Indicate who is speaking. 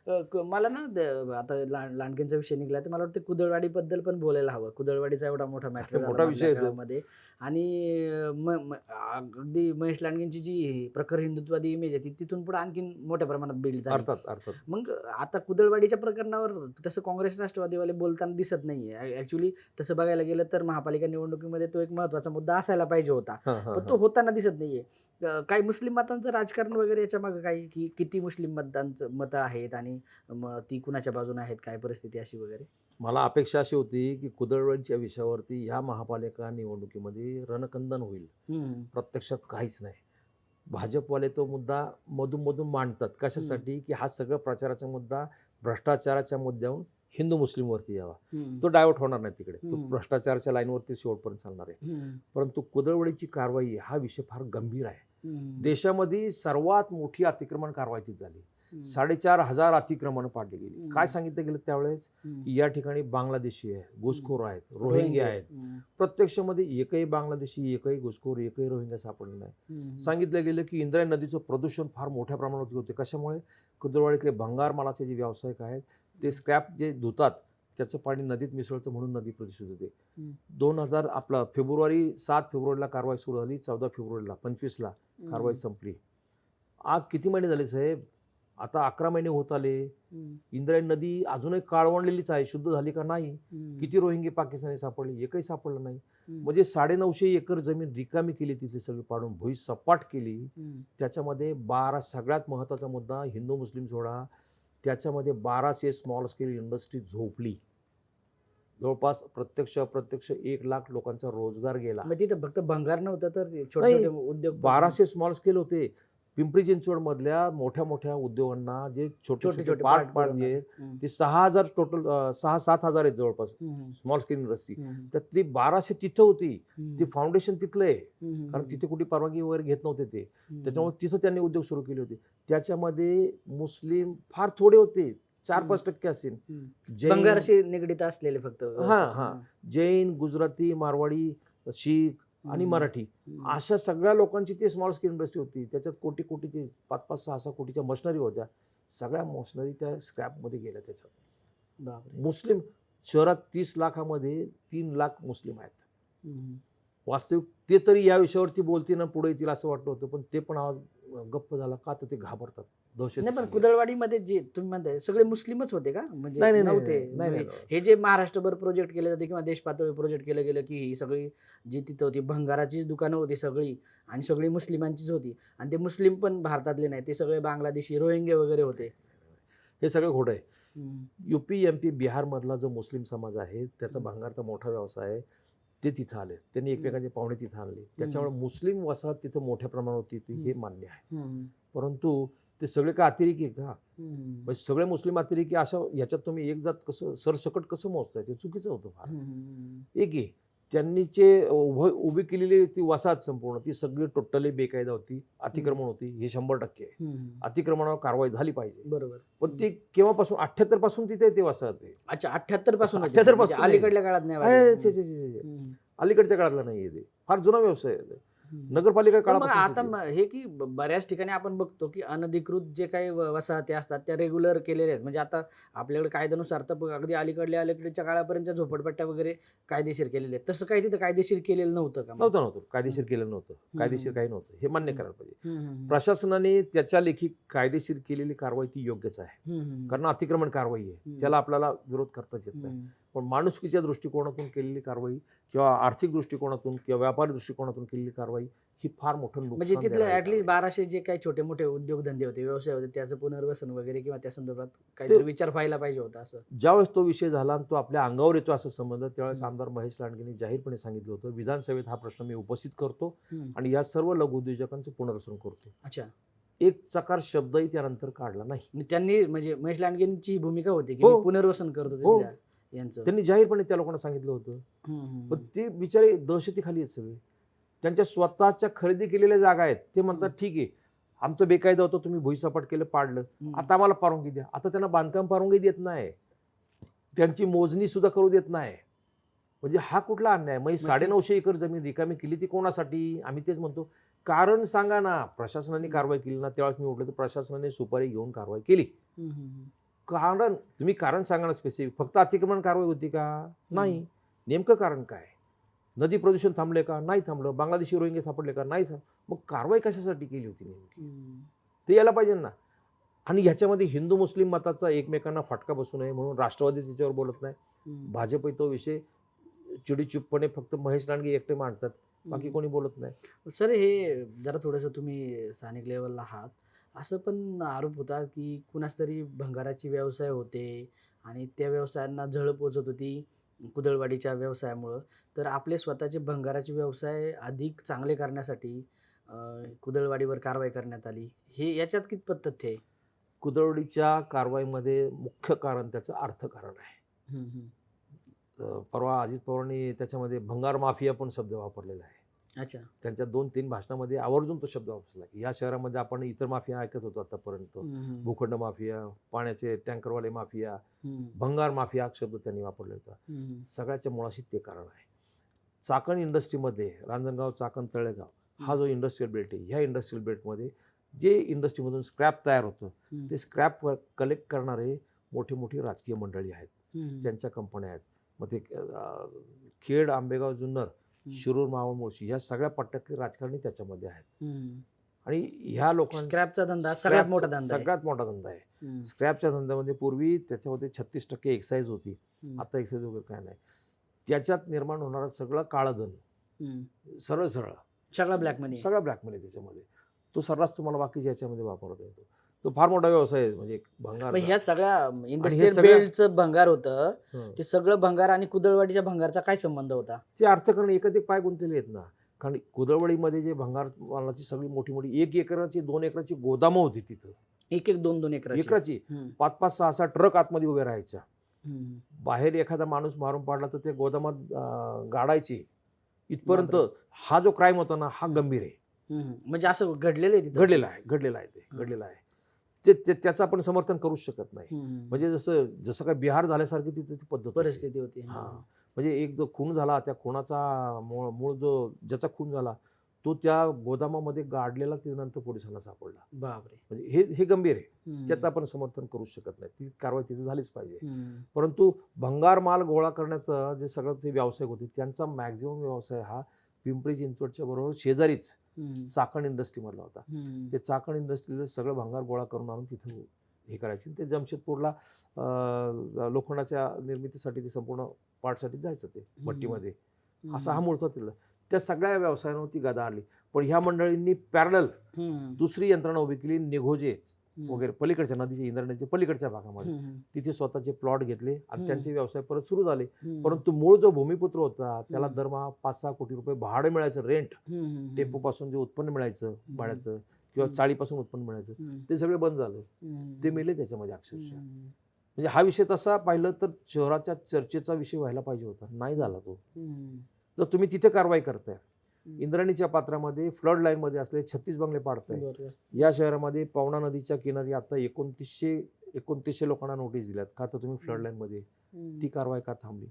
Speaker 1: मला ना आता लांडगेंचा विषय निघाला तर मला वाटतं कुदळवाडीबद्दल पण बोलायला हवं. कुदळवाडीचा एवढा मोठा मॅटर झाला
Speaker 2: मोठा
Speaker 1: मधल्या
Speaker 2: विषय आहे तो.
Speaker 1: काळामध्ये आणि अगदी महेश लांडगेंची जी प्रखर हिंदुत्ववादी इमेज आहे ती तिथून पुढे आणखीन मोठ्या प्रमाणात बिल्ड झाली.
Speaker 2: अर्थात, अर्थात.
Speaker 1: मग आता कुदळवाडीच्या प्रकरणावर तसं काँग्रेस राष्ट्रवादीवाले बोलताना दिसत नाहीये. ॲक्चुअली तसं बघायला गेलं तर महापालिका निवडणुकीमध्ये तो एक महत्त्वाचा मुद्दा असायला पाहिजे होता.
Speaker 2: हां, हां,
Speaker 1: पण तो
Speaker 2: हां.
Speaker 1: होताना दिसत नाहीये. काही मुस्लिम मतांचं राजकारण वगैरे याच्यामागे काही की किती मुस्लिम मतं आहेत आणि मग ती कुणाच्या बाजूने आहेत, काय परिस्थिती अशी वगैरे?
Speaker 2: मला अपेक्षा अशी होती, की कुदळवंच्या विषयावरती ह्या महापालिका निवडणुकीमध्ये रणकंदन होईल.
Speaker 1: हं,
Speaker 2: प्रत्यक्षात काहीच नाही. भाजपवाले तो मुद्दा मधून-मधून मांडतात.
Speaker 1: हं,
Speaker 2: कशासाठी? की हा सगळा प्रचाराचा मुद्दा भ्रष्टाचाराच्या मुद्द्याहून हिंदू-मुस्लिमवरती यावा.
Speaker 1: हं,
Speaker 2: तो डायव्हर्ट होणार नाही तिकडे. तो
Speaker 1: हं,
Speaker 2: भ्रष्टाचाराच्या लाईनवरती शेवटपर्यंत चालणार आहे.
Speaker 1: हं,
Speaker 2: परंतु कुदळवडीची कारवाई हा विषय फार गंभीर आहे.
Speaker 1: हं,
Speaker 2: देशामध्ये सर्वात मोठी अतिक्रमण कारवाई ती झाली.
Speaker 1: हं,
Speaker 2: 4,500 अतिक्रमणं पाडली गेली.
Speaker 1: हं,
Speaker 2: काय सांगितलं गेलं त्यावेळेस?
Speaker 1: हं,
Speaker 2: की या ठिकाणी बांगलादेशी आहे, घुसखोर आहेत,
Speaker 1: रोहिंग्या
Speaker 2: रोहिंग्या आहेत.
Speaker 1: हं,
Speaker 2: प्रत्यक्षामध्ये एकही बांगलादेशी, एकही घुसखोर, एकही रोहिंग्या सापडले नाही.
Speaker 1: हं,
Speaker 2: सांगितलं गेलं की इंद्रायणी नदीचं प्रदूषण फार मोठ्या प्रमाणात होते. कशामुळे? कुदळवाडीतले भंगार मालाचे जे व्यावसायिक आहेत, ते स्क्रॅप जे धुतात, त्याचं पाणी नदीत मिसळतं म्हणून नदी प्रदूषित होते.
Speaker 1: हं,
Speaker 2: 2000 आपला 7 फेब्रुवारीला कारवाई सुरू झाली. 14 फेब्रुवारीला 25ला कारवाई
Speaker 1: हं,
Speaker 2: संपली. आज किती महिने झाले साहेब? आता 11 महिने होत आले.
Speaker 1: हं,
Speaker 2: इंद्रायणी नदी अजूनही काळवंडलेलीच आहे. शुद्ध झाली का नाही?
Speaker 1: हं,
Speaker 2: किती रोहिंगे पाकिस्तानी सापडले? एकही सापडलं नाही.
Speaker 1: हं,
Speaker 2: म्हणजे 950 एकर जमीन रिकामी केली तिथली सगळी पाडून भुई सपाट केली.
Speaker 1: हं,
Speaker 2: त्याच्यामध्ये 12 सगळ्यात महत्त्वाचा मुद्दा हिंदू मुस्लिम सोडा. त्याच्यामध्ये 1200 स्मॉल स्केल इंडस्ट्री झोपली. जवळपास प्रत्यक्ष अप्रत्यक्ष 1,00,000 लोकांचा रोजगार गेला.
Speaker 1: मग तिथं फक्त भंगार नव्हतं तर
Speaker 2: नाही,
Speaker 1: छोटे-छोटे उद्योग पण
Speaker 2: 1200 स्मॉल स्केल होते. पिंपरी चिंचवडमधल्या मोठ्या-मोठ्या उद्योगांना जे छोटे-छोटे
Speaker 1: छोटे-छोटे
Speaker 2: पार्ट
Speaker 1: पार्ट
Speaker 2: पाडले,
Speaker 1: बनवणारे. हं,
Speaker 2: ते 6,000 टोटल 6,000-7,000 आहेत जवळपास
Speaker 1: हं, हं,
Speaker 2: स्मॉल स्केल इंडस्ट्री.
Speaker 1: हं,
Speaker 2: त्यातली 1200 तिथं होती.
Speaker 1: हं,
Speaker 2: ती फाउंडेशन तिथलं आहे.
Speaker 1: हं, हं,
Speaker 2: कारण
Speaker 1: हं,
Speaker 2: तिथे कुठे परवानगी वगैरे घेत नव्हते ते.
Speaker 1: हं,
Speaker 2: त्याच्यामुळे तिथं त्यांनी उद्योग सुरू केले होते. त्याच्यामध्ये मुस्लिम फार थोडे होते.
Speaker 1: हं,
Speaker 2: 4-5% असेल.
Speaker 1: हं.
Speaker 2: जैन
Speaker 1: भंगाराशी निगडीत असलेले फक्त
Speaker 2: हां,
Speaker 1: व्यवसाय.
Speaker 2: हां.
Speaker 1: हां.
Speaker 2: जैन, गुजराती, मारवाडी, शीख आणि
Speaker 1: हं,
Speaker 2: मराठी
Speaker 1: हं,
Speaker 2: अशा सगळ्या लोकांची ती स्मॉल स्केल इंडस्ट्री होती. त्याच्यात कोटी-कोटीची 5-5, 6-6 कोटीच्या मशिनरी होत्या. सगळ्या मशिनरी त्या स्क्रॅपमध्ये गेल्या त्याच्यात.
Speaker 1: बापरे!
Speaker 2: मुस्लिम शहरात 30 लाखामध्ये 3 लाख मुस्लिम आहेत.
Speaker 1: हं.
Speaker 2: वास्तविक ते तरी या विषयावरती बोलतील आणि पुढे येतील असं वाटलं होतं. पण ते पण आवाज गप्प झाला. का तर ते घाबरतात. दहशत
Speaker 1: नाही पण
Speaker 2: झाली.
Speaker 1: कुदळवाडीमध्ये जे तुम्ही म्हणताय सगळे मुस्लिमच होते का? म्हणजे
Speaker 2: नाही, नाही, नाही,
Speaker 1: नव्हते.
Speaker 2: नाही, नाही,
Speaker 1: म्हणजे
Speaker 2: नाही.
Speaker 1: हे जे महाराष्ट्रभर प्रोजेक्ट केले जाते किंवा देश पातळीवर प्रोजेक्ट केलं गेलं, की ही सगळी जी तिथं होती भंगाराचीच दुकानं होती सगळी आणि सगळी मुस्लिमांचीच होती आणि ते मुस्लिम पण भारतातले नाही. ते सगळे बांगलादेशी, रोहिंगे वगैरे होते.
Speaker 2: हे सगळं खोटं आहे.
Speaker 1: हं,
Speaker 2: यूपी, एम-पी, बिहारमधला जो मुस्लिम समाज आहे, त्याचा
Speaker 1: हं,
Speaker 2: भंगारचा मोठा व्यवसाय आहे. ते तिथं आले. त्यांनी
Speaker 1: हं,
Speaker 2: एकमेकांचे पाहुणे तिथं आणले.
Speaker 1: हं,
Speaker 2: त्याच्यामुळे मुस्लिम वसाहत तिथं मोठ्या प्रमाणावर होती
Speaker 1: हं,
Speaker 2: हे मान्य आहे.
Speaker 1: हं,
Speaker 2: परंतु ते सगळे काय अतिरेकी आहे का?
Speaker 1: हं,
Speaker 2: म्हणजे सगळे मुस्लिम अतिरेकी अशा ह्याच्यात तुम्ही एक जात कसं सरसकट कसं मोजताय? ते चुकीचं होतं फार.
Speaker 1: हं, हं,
Speaker 2: एक आहे त्यांनी जे उभी केलेली ती वसाहत संपूर्ण ती सगळी टोटली बेकायदा होती. अतिक्रमण होती. हे 100% आहे.
Speaker 1: हं, हं.
Speaker 2: अतिक्रमणावर कारवाई झाली पाहिजे.
Speaker 1: बरोबर.
Speaker 2: पण
Speaker 1: हं.
Speaker 2: ते केव्हापासून 78 पासून तिथे ते वसाहत आहे.
Speaker 1: अच्छा 78 पासून होती ती.
Speaker 2: 78
Speaker 1: म्हणजे
Speaker 2: पासून आहे.
Speaker 1: अलीकडल्या काळात नाही वाढली.
Speaker 2: छे, छे, छे, छे.
Speaker 1: हं,
Speaker 2: अलीकडच्या काळातला नाहीये ते. फार जुना व्यवसाय आहे तो.
Speaker 1: हं.
Speaker 2: नगरपालिका
Speaker 1: पण मग
Speaker 2: काळापासून
Speaker 1: आता
Speaker 2: तिथे.
Speaker 1: हे की बऱ्याच ठिकाणी आपण बघतो की अनधिकृत जे काही वसाहती असतात त्या रेग्युलर केलेल्या आहेत. म्हणजे आता आपल्याकडे कायद्यानुसार तर अगदी अलीकडच्या काळापर्यंत झोपडपट्ट्या वगैरे कायदेशीर केलेल्या आहेत. तसं काही तिथं कायदेशीर केलेलं नव्हतं का मग?
Speaker 2: नव्हतं. कायदेशीर केलं नव्हतं.
Speaker 1: हं,
Speaker 2: कायदेशीर
Speaker 1: हं,
Speaker 2: काही नव्हतं. हे मान्य
Speaker 1: हं,
Speaker 2: करायला पाहिजे.
Speaker 1: हं, हं,
Speaker 2: प्रशासनाने त्याच्या लेखी कायदेशीर केलेली कारवाई ती योग्यच आहे.
Speaker 1: हं, हं,
Speaker 2: कारण अतिक्रमण कारवाई आहे.
Speaker 1: हं,
Speaker 2: त्याला आपल्याला विरोध करताच येत नाही.
Speaker 1: हं.
Speaker 2: पण माणुसकीच्या दृष्टिकोनातून केलेली कारवाई किंवा आर्थिक दृष्टिकोनातून किंवा व्यापारी दृष्टिकोनातून केलेली कारवाई ही फार मोठं
Speaker 1: म्हणजे
Speaker 2: नुकसान
Speaker 1: तिथले
Speaker 2: देणारी
Speaker 1: ॲटलीस्ट
Speaker 2: कारवाई.
Speaker 1: 1200 जे काही छोटे-मोठे उद्योगधंदे होते, व्यवसाय होते त्याचं पुनर्वसन वगैरे किंवा त्या संदर्भात
Speaker 2: ते
Speaker 1: काहीतरी विचार व्हायला पाहिजे होता असं.
Speaker 2: ज्यावेळेस तो विषय झाला आणि तो आपल्या अंगावर येतो असं समजलं त्यावेळेस
Speaker 1: हं,
Speaker 2: आमदार महेश लांडगेंनी जाहीरपणे सांगितलं होतं, विधानसभेत हा प्रश्न मी उपस्थित करतो
Speaker 1: हं.
Speaker 2: आणि या सर्व लघुउद्योजकांचं पुनर्वसन करतो.
Speaker 1: अच्छा.
Speaker 2: एक चकार शब्दही त्यानंतर काढला नाही.
Speaker 1: मग त्यांनी म्हणजे महेश लांडगेंची ही भूमिका होती, की
Speaker 2: हो,
Speaker 1: मी पुनर्वसन करतो
Speaker 2: हो.
Speaker 1: तिथल्या यांचं.
Speaker 2: त्यांनी जाहीरपणे त्या लोकांना सांगितलं होतं.
Speaker 1: हं, हं,
Speaker 2: पण
Speaker 1: हं.
Speaker 2: ते बिचारे दहशतीखाली आहेत सगळे. त्यांच्या स्वतःच्या खरेदी केलेल्या जागा आहेत. ते म्हणतात,
Speaker 1: हं.
Speaker 2: "ठीक आहे, आमचं बेकायदा होतं, तुम्ही भुईसपाट केलं, पाडलं.
Speaker 1: हं.
Speaker 2: आता आम्हाला परवानगी द्या." आता त्यांना बांधकाम परवानगी देत नाही. त्यांची मोजणी सुद्धा करू देत नाही. म्हणजे हा कुठला अन्याय? म्हणजे
Speaker 1: मग ती
Speaker 2: 950 एकर जमीन रिकामी केली ती कोणासाठी? आम्ही तेच म्हणतो. कारण सांगा ना. प्रशासनाने
Speaker 1: हं.
Speaker 2: कारवाई केली ना, त्यावेळेस मी म्हटलं, तर प्रशासनाने सुपारी घेऊन कारवाई केली.
Speaker 1: हं, हं, हं.
Speaker 2: कारण तुम्ही कारण सांगा ना स्पेसिफिक. फक्त अतिक्रमण कारवाई होती का? नाही. नेमकं कारण काय? नदी प्रदूषण थांबले का? नाही थांबलं. बांगलादेशी रोहिंगे सापडले का? नाही मग कारवाई कशासाठी केली होती नेमकी? ते यायला पाहिजे ना. आणि ह्याच्यामध्ये हिंदू मुस्लिम मताचा एकमेकांना फटका बसू नये म्हणून राष्ट्रवादी त्याच्यावर बोलत नाही. भाजप तो विषय चिडीचुपपणे फक्त महेश लांडगे एकटे मांडतात, बाकी कोणी बोलत नाही.
Speaker 1: सर हे जरा थोडंसं तुम्ही स्थानिक लेवलला आहात, असं पण आरोप होता की कुणाच तरी भंगाराची व्यवसाय होते आणि त्या व्यवसायांना झळ पोचत होती कुदळवाडीच्या व्यवसायामुळं. तर आपले स्वतःचे भंगाराचे व्यवसाय अधिक चांगले करण्यासाठी कुदळवाडीवर कारवाई करण्यात आली. हे याच्यात कितपत तथ्य आहे?
Speaker 2: कुदळवाडीच्या कारवाईमध्ये मुख्य कारण त्याचं अर्थकारण आहे. परवा अजित पवारांनी त्याच्यामध्ये भंगार माफिया पण शब्द वापरलेला आहे.
Speaker 1: अच्छा.
Speaker 2: त्यांच्या 2-3 भाषणामध्ये आवर्जून तो शब्द वापरला की या शहरामध्ये आपण इतर माफिया ऐकत होतो आतापर्यंत. भूखंड माफिया, पाण्याचे टँकरवाले माफिया, भंगार माफिया हा शब्द त्यांनी वापरला होता. सगळ्याच्या मुळाशी ते कारण आहे. चाकण इंडस्ट्रीमध्ये रांजणगाव, चाकण, तळेगाव हा जो इंडस्ट्रियल बेल्ट आहे, ह्या इंडस्ट्रियल बेल्टमध्ये जे इंडस्ट्रीमधून स्क्रॅप तयार होतं ते स्क्रॅप कलेक्ट करणारे मोठी मोठी राजकीय मंडळी आहेत, त्यांच्या कंपन्या आहेत. मग ते खेड, आंबेगाव, जुन्नर, शिरूर, मावळ, मुळशी ह्या सगळ्या पट्ट्यातले राजकारणी त्याच्यामध्ये आहेत. आणि ह्या लोकांना
Speaker 1: स्क्रॅपचा धंदा सगळ्यात मोठा धंदा आहे.
Speaker 2: सगळ्यात मोठा धंदा आहे. स्क्रॅपच्या धंद्यामध्ये पूर्वी त्याच्यामध्ये 36% एक्साईज होती, आता एक्साईज वगैरे काय नाही. त्याच्यात निर्माण होणारं सगळं काळं धन, सरळ
Speaker 1: सगळा ब्लॅक मनी,
Speaker 2: सगळा ब्लॅक मनी त्याच्यामध्ये तो सर्रास तुम्हाला बाकीच्या याच्यामध्ये वापरता येतो. तो फार मोठा व्यवसाय आहे. म्हणजे भंगार,
Speaker 1: ह्या सगळ्या इंडस्ट्रियल बेल्टचं भंगार होतं, ते सगळं भंगार आणि कुदळवाडीच्या भंगारचा काय संबंध होता?
Speaker 2: ते अर्थकारण एकात एक पाय गुंतलेले आहेत ना. कारण कुदळवाडीमध्ये जे भंगार मालाची सगळी मोठी मोठी 1 एकराची 2 एकराची गोदामं होती तिथं.
Speaker 1: 1-2
Speaker 2: एकराची 5-5, 6-6 ट्रक आतमध्ये उभे राहायच्या. बाहेर एखादा माणूस मारून पाडला तर ते गोदामात गाडायचे. इथपर्यंत हा जो क्राईम होता ना, हा गंभीर आहे.
Speaker 1: म्हणजे असं घडलेलं आहे तिथं?
Speaker 2: घडलेलं आहे. ते त्याचं आपण समर्थन करूच शकत नाही. म्हणजे जसं काय बिहार झाल्यासारखी तिथे ती पद्धत
Speaker 1: परिस्थिती होती.
Speaker 2: म्हणजे एक जो खून झाला, त्या खुनाचा मूळ जो ज्याचा खून झाला तो त्या गोदामामध्ये गाडलेला त्यानंतर पोलिसांना सापडला.
Speaker 1: बापरे.
Speaker 2: म्हणजे हे गंभीर आहे. त्याचं आपण समर्थन करूच शकत नाही. ती कारवाई तिथे झालीच पाहिजे. परंतु भंगार माल गोळा करण्याचं जे सगळं ते व्यावसायिक होते त्यांचा मॅक्झिमम व्यवसाय हा पिंपरी चिंचवडच्या बरोबर शेजारीच चाकण इंडस्ट्रीमधला होता. ते चाकण इंडस्ट्रीला सगळं भंगार गोळा करून आणून तिथं हे करायचे. ते जमशेदपूरला लोखंडाच्या निर्मितीसाठी ते संपूर्ण पार्टसाठी जायचं ते भट्टीमध्ये. असा हा मूळचा तिथला. त्या सगळ्या व्यवसायांवरती गदा आली. पण ह्या मंडळींनी पॅरलल दुसरी यंत्रणा उभी केली. निघोजे वगैरे पलीकडच्या नदीच्या इंद्रायणीच्या पलीकडच्या भागामध्ये तिथे स्वतःचे प्लॉट घेतले आणि त्यांचे व्यवसाय परत सुरू झाले. परंतु मूळ जो भूमिपुत्र होता त्याला दरमहा 5-6 कोटी रुपये भाडं मिळायचं, रेंट, टेम्पोपासून जे उत्पन्न मिळायचं भाड्याचं किंवा चाळीपासून उत्पन्न मिळायचं ते सगळे बंद झालं. ते मेले त्याच्यामध्ये अक्षरशः. म्हणजे हा विषय तसा पाहिलं तर शहराच्या चर्चेचा विषय व्हायला पाहिजे होता, नाही झाला तो. तर तुम्ही तिथे कारवाई करताय. इंद्रायणीच्या पात्रामध्ये फ्लड लाईनमध्ये असले 36 बंगले पाडताय. या शहरामध्ये पवना नदीच्या किनारी आता 2900 लोकांना नोटीस दिल्यात का तर तुम्ही फ्लड लाईनमध्ये. ती कारवाई का थांबली?